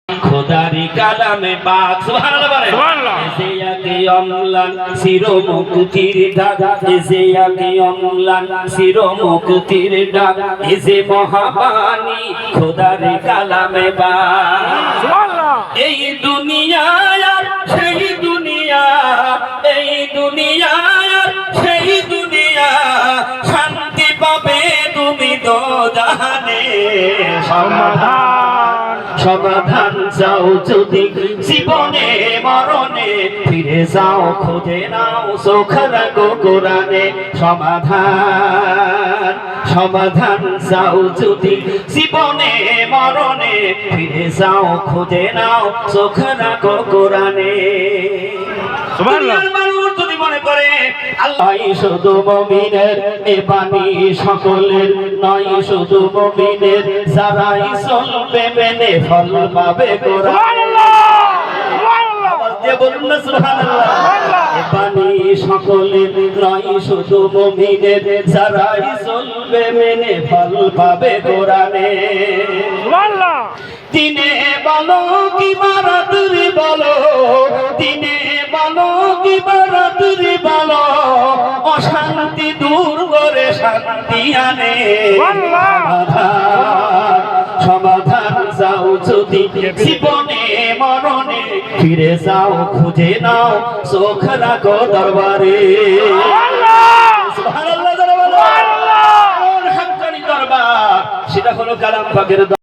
খোদারি কালামে পাক সুবহানাল্লাহ বলেন এসে আগে অম্লান শিরো মুক্তির ডাক এসে আগে অম্লান শিরো মুক্তির ডাক এসে মহাবাণী খোদারি কালামে পাক সুবহানাল্লাহ। এই দুনিয়া আর সেই দুনিয়া, এই দুনিয়া আর সেই দুনিয়া, শান্তি পাবে তুমি তো জাহানে। সমাধান চাও যদি জীবনে মরণে, ফিরে যাও খুঁজে নাও চোখ রাখো কোরআনে। সমাধান চাও যদি জীবনে মরণে, ফিরে যাও খুঁজে নাও চোখ রাখো কোরআনে। মানুষ যদি মনে করে আল্লাহ শুধু মুমিনের, এ বাণী সকলের নয় শুধু মুমিনের, যারাই চলবে মেনে ফল পাবে কোরআন। বলুন না সুবহানাল্লাহ। এ বাণী সকলের নয় শুধু মুমিনের, যারাই চলবে মেনে ফল পাবে কোরআনে। দিনে বলো কি বারাতুরি বলো, দিনে বলো কি বারাতুরি বলো, অশান্তি দূর করে শান্তি আনে। সমাধান চাও যদি জীবনে মরণে, ফিরে যাও খুঁজে নাও চোখ রাখো দরবারে। সুবহানাল্লাহ দরবার সেটা হলো কালাম পাকের।